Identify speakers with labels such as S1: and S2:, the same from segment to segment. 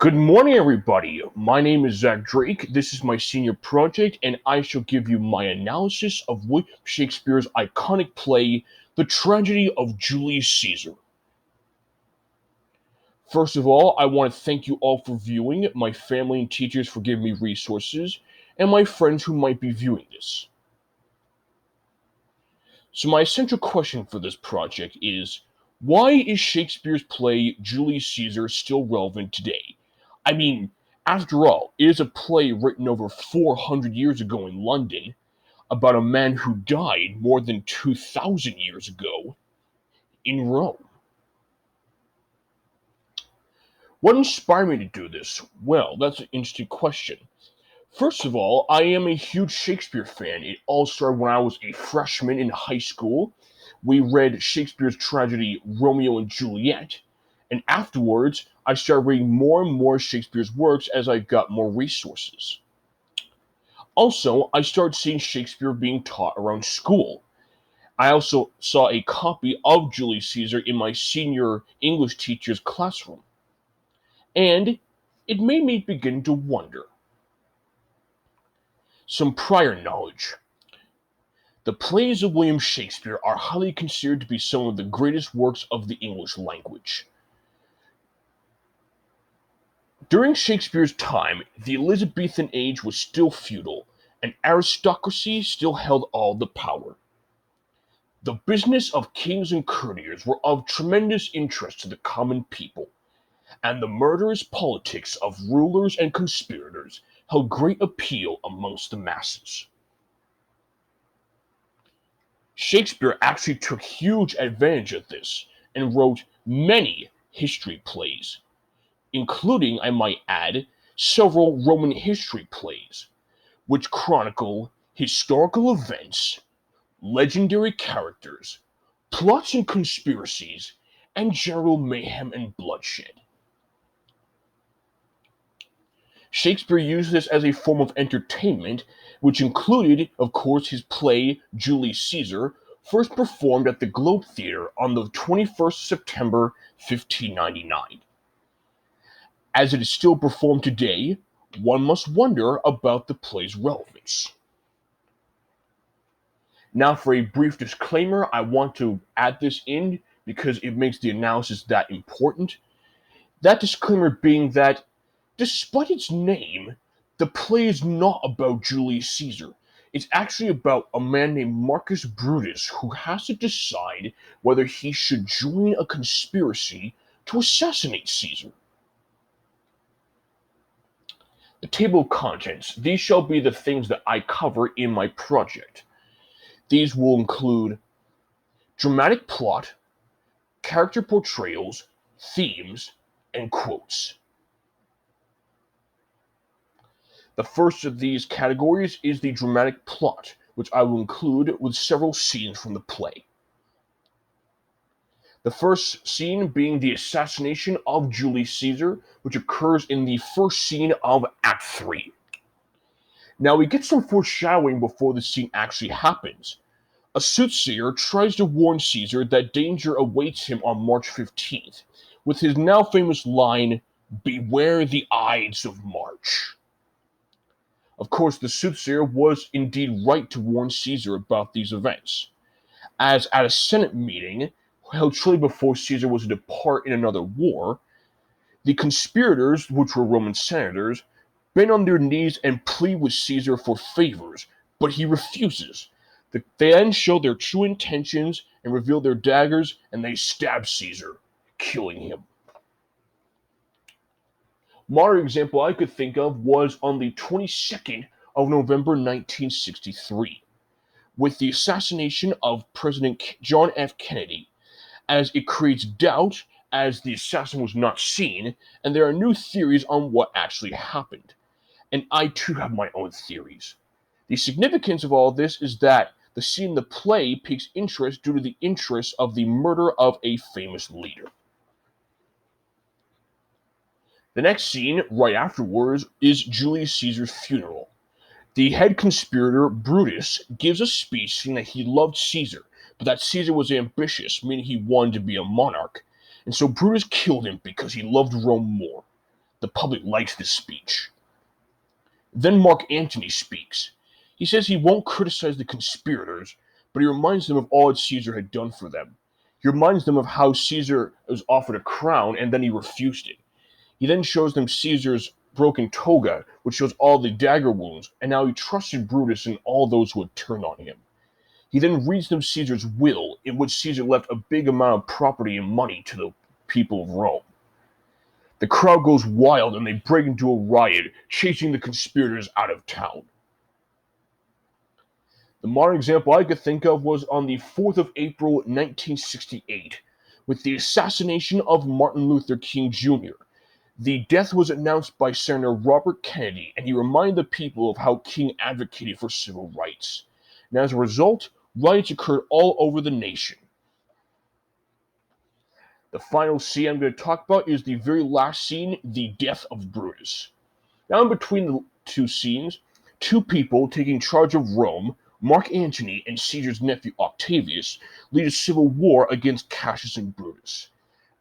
S1: Good morning, everybody. My name is Zach Drake. This is my senior project, and I shall give you my analysis of Shakespeare's iconic play, The Tragedy of Julius Caesar. First of all, I want to thank you all for viewing, my family and teachers for giving me resources, and my friends who might be viewing this. So, my essential question for this project is why is Shakespeare's play Julius Caesar still relevant today? I mean, after all, it is a play written over 400 years ago in London about a man who died more than 2,000 years ago in Rome. What inspired me to do this? Well, that's an interesting question. First of all, I am a huge Shakespeare fan. It all started when I was a freshman in high school. We read Shakespeare's tragedy Romeo and Juliet, and afterwards, I started reading more and more Shakespeare's works as I got more resources. Also, I started seeing Shakespeare being taught around school. I also saw a copy of Julius Caesar in my senior English teacher's classroom, and it made me begin to wonder. Some prior knowledge. The plays of William Shakespeare are highly considered to be some of the greatest works of the English language. During Shakespeare's time, the Elizabethan age was still feudal, and aristocracy still held all the power. The business of kings and courtiers were of tremendous interest to the common people, and the murderous politics of rulers and conspirators held great appeal amongst the masses. Shakespeare actually took huge advantage of this and wrote many history plays, including, I might add, several Roman history plays, which chronicle historical events, legendary characters, plots and conspiracies, and general mayhem and bloodshed. Shakespeare used this as a form of entertainment, which included, of course, his play Julius Caesar, first performed at the Globe Theatre on the 21st September 1599. As it is still performed today, one must wonder about the play's relevance. Now, for a brief disclaimer, I want to add this in because it makes the analysis that important. That disclaimer being that, despite its name, the play is not about Julius Caesar. It's actually about a man named Marcus Brutus who has to decide whether he should join a conspiracy to assassinate Caesar. The table of contents. These shall be the things that I cover in my project. These will include dramatic plot, character portrayals, themes, and quotes. The first of these categories is the dramatic plot, which I will include with several scenes from the play. The first scene being the assassination of Julius Caesar, which occurs in the first scene of Act 3. Now we get some foreshadowing before the scene actually happens. A soothsayer tries to warn Caesar that danger awaits him on March 15th, with his now famous line, "Beware the Ides of March." Of course, the soothsayer was indeed right to warn Caesar about these events, as at a Senate meeting held shortly before Caesar was to depart in another war, the conspirators, which were Roman senators, bend on their knees and plead with Caesar for favors, but he refuses. They then show their true intentions and reveal their daggers, and they stab Caesar, killing him. Modern example I could think of was on the 22nd of November 1963, with the assassination of President John F. Kennedy, as it creates doubt as the assassin was not seen, and there are new theories on what actually happened. And I too have my own theories. The significance of all this is that the scene in the play piques interest due to the interest of the murder of a famous leader. The next scene, right afterwards, is Julius Caesar's funeral. The head conspirator, Brutus, gives a speech saying that he loved Caesar, but that Caesar was ambitious, meaning he wanted to be a monarch, and so Brutus killed him because he loved Rome more. The public likes this speech. Then Mark Antony speaks. He says he won't criticize the conspirators, but he reminds them of all that Caesar had done for them. He reminds them of how Caesar was offered a crown and then he refused it. He then shows them Caesar's broken toga, which shows all the dagger wounds, and now he trusted Brutus and all those who had turned on him. He then reads them Caesar's will, in which Caesar left a big amount of property and money to the people of Rome. The crowd goes wild and they break into a riot, chasing the conspirators out of town. The modern example I could think of was on the 4th of April 1968, with the assassination of Martin Luther King Jr. The death was announced by Senator Robert Kennedy, and he reminded the people of how King advocated for civil rights. And as a result, riots occurred all over the nation. The final scene I'm going to talk about is the very last scene, the death of Brutus. Now, in between the two scenes, two people taking charge of Rome, Mark Antony and Caesar's nephew Octavius, lead a civil war against Cassius and Brutus.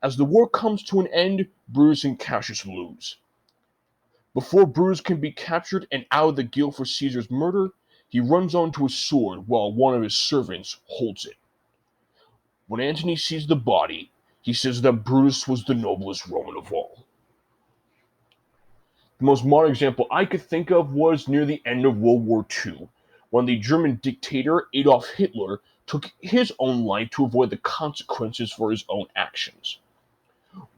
S1: As the war comes to an end, Brutus and Cassius lose. Before Brutus can be captured and out of the guilt for Caesar's murder, he runs onto a sword while one of his servants holds it. When Antony sees the body, he says that Brutus was the noblest Roman of all. The most modern example I could think of was near the end of World War II, when the German dictator Adolf Hitler took his own life to avoid the consequences for his own actions.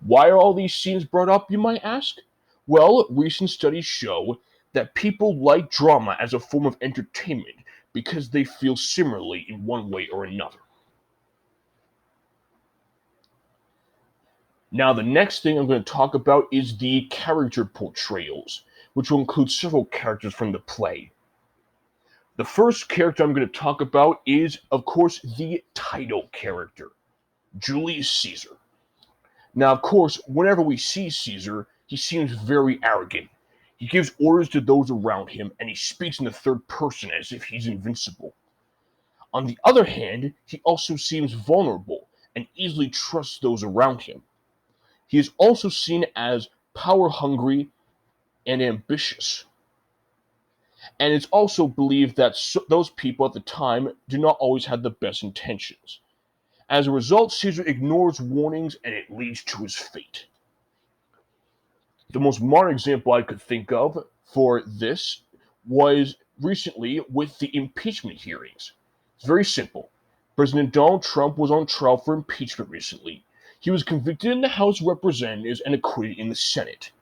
S1: Why are all these scenes brought up, you might ask? Well, recent studies show that people like drama as a form of entertainment because they feel similarly in one way or another. Now, the next thing I'm going to talk about is the character portrayals, which will include several characters from the play. The first character I'm going to talk about is, of course, the title character, Julius Caesar. Now, of course, whenever we see Caesar, he seems very arrogant. He gives orders to those around him, and he speaks in the third person as if he's invincible. On the other hand, he also seems vulnerable and easily trusts those around him. He is also seen as power-hungry and ambitious. And it's also believed that those people at the time do not always have the best intentions. As a result, Caesar ignores warnings and it leads to his fate. The most modern example I could think of for this was recently with the impeachment hearings. It's very simple. President Donald Trump was on trial for impeachment recently. He was convicted in the House of Representatives and acquitted in the Senate.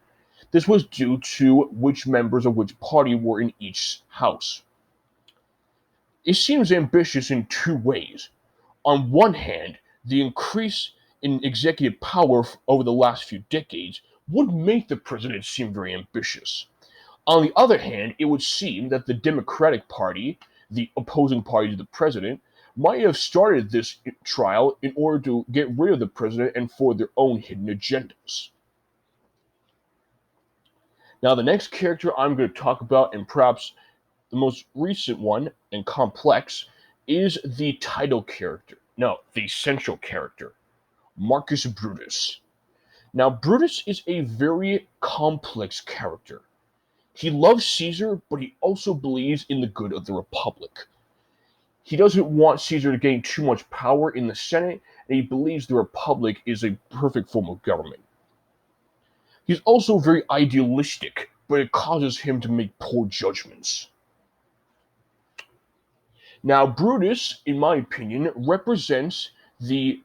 S1: This was due to which members of which party were in each house. It seems ambitious in two ways. On one hand, the increase in executive power over the last few decades would make the president seem very ambitious. On the other hand, it would seem that the Democratic Party, the opposing party to the president, might have started this trial in order to get rid of the president and for their own hidden agendas. Now, the next character I'm going to talk about, and perhaps the most recent one and complex, is the title character. No, the central character, Marcus Brutus. Now, Brutus is a very complex character. He loves Caesar, but he also believes in the good of the Republic. He doesn't want Caesar to gain too much power in the Senate, and he believes the Republic is a perfect form of government. He's also very idealistic, but it causes him to make poor judgments. Now, Brutus, in my opinion, represents the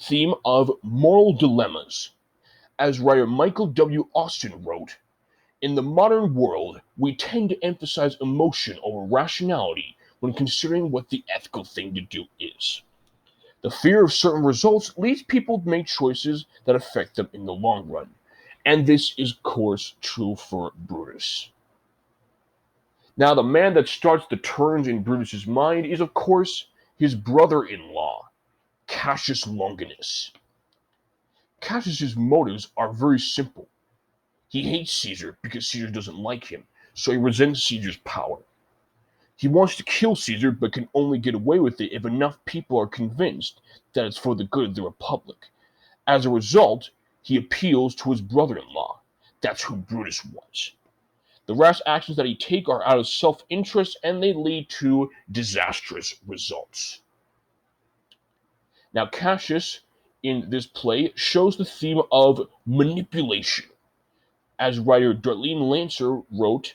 S1: theme of moral dilemmas. As writer Michael W. Austin wrote, "In the modern world, we tend to emphasize emotion over rationality when considering what the ethical thing to do is. The fear of certain results leads people to make choices that affect them in the long run. And this is, of course, true for Brutus." Now, the man that starts the turns in Brutus's mind is, of course, his brother-in-law, Cassius Longinus. Cassius's motives are very simple. He hates Caesar because Caesar doesn't like him, so he resents Caesar's power. He wants to kill Caesar, but can only get away with it if enough people are convinced that it's for the good of the Republic. As a result, he appeals to his brother-in-law. That's who Brutus was. The rash actions that he takes are out of self-interest and they lead to disastrous results. Now, Cassius in this play shows the theme of manipulation. As writer Darlene Lancer wrote,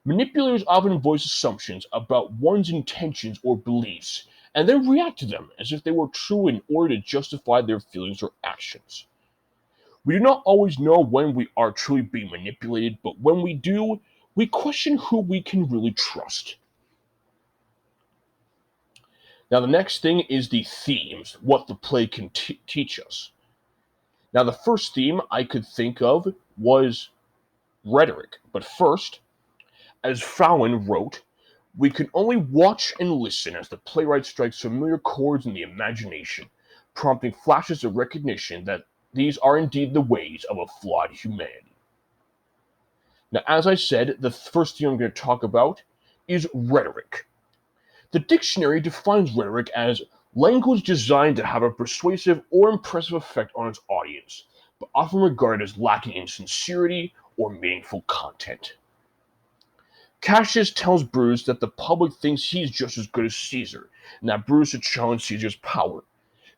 S1: manipulators often voice assumptions about one's intentions or beliefs, and then react to them as if they were true in order to justify their feelings or actions. We do not always know when we are truly being manipulated, but when we do, we question who we can really trust. Now, the next thing is the themes, what the play can teach us. Now, the first theme I could think of was rhetoric, but first, as Fallon wrote, we can only watch and listen as the playwright strikes familiar chords in the imagination, prompting flashes of recognition that these are indeed the ways of a flawed humanity. Now, as I said, the first thing I'm going to talk about is rhetoric. The dictionary defines rhetoric as language designed to have a persuasive or impressive effect on its audience, but often regarded as lacking in sincerity or meaningful content. Cassius tells Brutus that the public thinks he's just as good as Caesar, and that Brutus should challenge Caesar's power.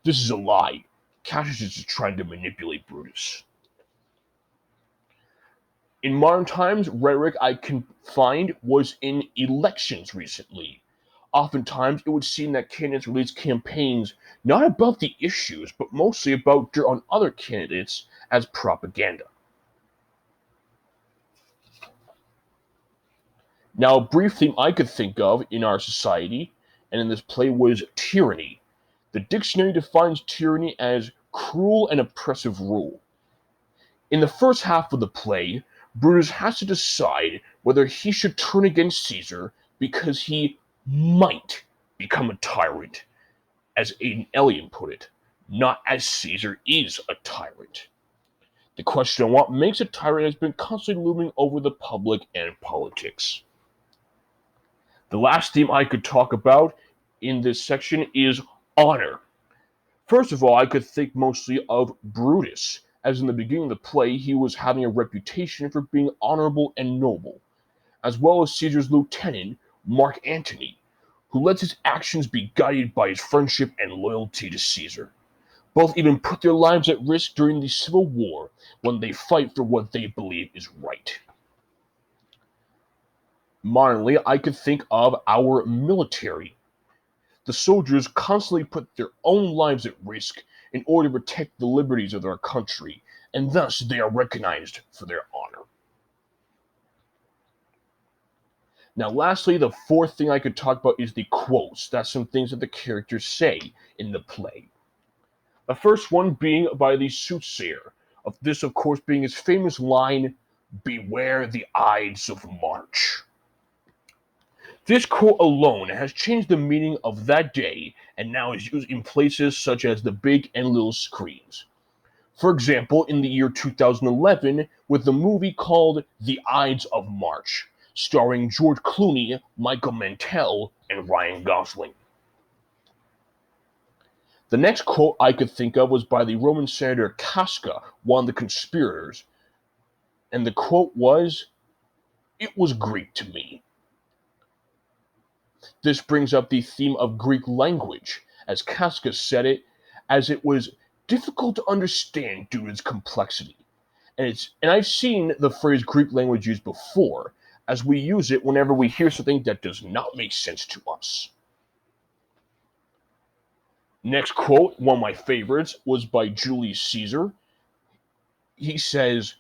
S1: This is a lie. Cassius is just trying to manipulate Brutus. In modern times, rhetoric I can find was in elections recently. Oftentimes, it would seem that candidates release campaigns not about the issues, but mostly about dirt on other candidates as propaganda. Now, a brief theme I could think of in our society and in this play was tyranny. The dictionary defines tyranny as cruel and oppressive rule. In the first half of the play, Brutus has to decide whether he should turn against Caesar because he might become a tyrant, as Aidan Elliott put it, not as Caesar is a tyrant. The question of what makes a tyrant has been constantly looming over the public and politics. The last theme I could talk about in this section is honor. First of all, I could think mostly of Brutus, as in the beginning of the play he was having a reputation for being honorable and noble, as well as Caesar's lieutenant, Mark Antony, who lets his actions be guided by his friendship and loyalty to Caesar. Both even put their lives at risk during the Civil War when they fight for what they believe is right. Modernly, I could think of our military. The soldiers constantly put their own lives at risk in order to protect the liberties of their country, and thus they are recognized for their honor. Now, lastly, the fourth thing I could talk about is the quotes. That's some things that the characters say in the play. The first one being by the soothsayer, of this, of course, being his famous line, "Beware the Ides of March." This quote alone has changed the meaning of that day and now is used in places such as the big and little screens. For example, in the year 2011 with the movie called The Ides of March, starring George Clooney, Michael Mantel, and Ryan Gosling. The next quote I could think of was by the Roman senator Casca, one of the conspirators, and the quote was, "It was Greek to me." This brings up the theme of Greek language, as Casca said it, as it was difficult to understand due to its complexity. And I've seen the phrase Greek language used before, as we use it whenever we hear something that does not make sense to us. Next quote, one of my favorites, was by Julius Caesar. He says,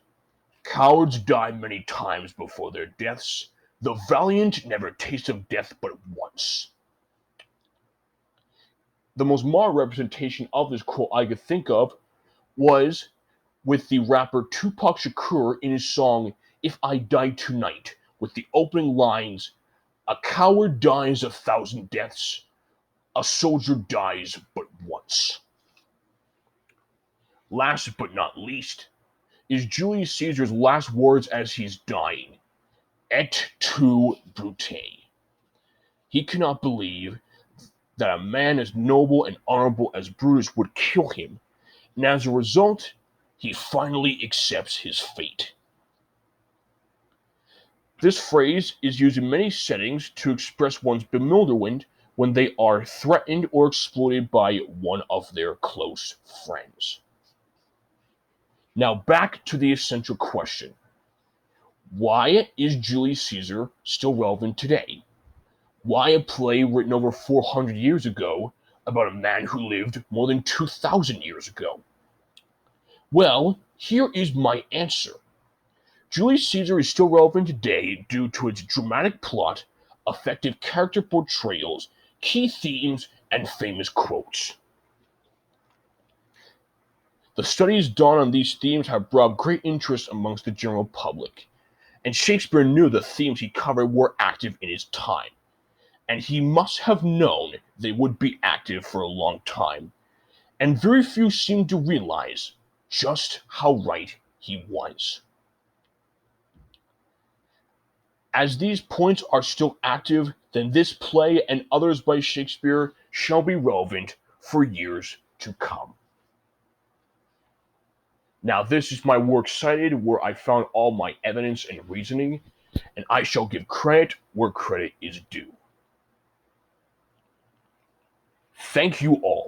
S1: "Cowards die many times before their deaths. The valiant never taste of death but once." The most modern representation of this quote I could think of was with the rapper Tupac Shakur in his song "If I Die Tonight," with the opening lines, "A coward dies 1,000 deaths, a soldier dies but once." Last but not least is Julius Caesar's last words as he's dying, "Et tu, Brute." He cannot believe that a man as noble and honorable as Brutus would kill him, and as a result, he finally accepts his fate. This phrase is used in many settings to express one's bewilderment when they are threatened or exploited by one of their close friends. Now back to the essential question. Why is Julius Caesar still relevant today? Why a play written over 400 years ago about a man who lived more than 2,000 years ago? Well, here is my answer. Julius Caesar is still relevant today due to its dramatic plot, effective character portrayals, key themes, and famous quotes. The studies done on these themes have brought great interest amongst the general public, and Shakespeare knew the themes he covered were active in his time, and he must have known they would be active for a long time, and very few seem to realize just how right he was. As these points are still active, then this play and others by Shakespeare shall be relevant for years to come. Now, this is my works cited where I found all my evidence and reasoning, and I shall give credit where credit is due. Thank you all.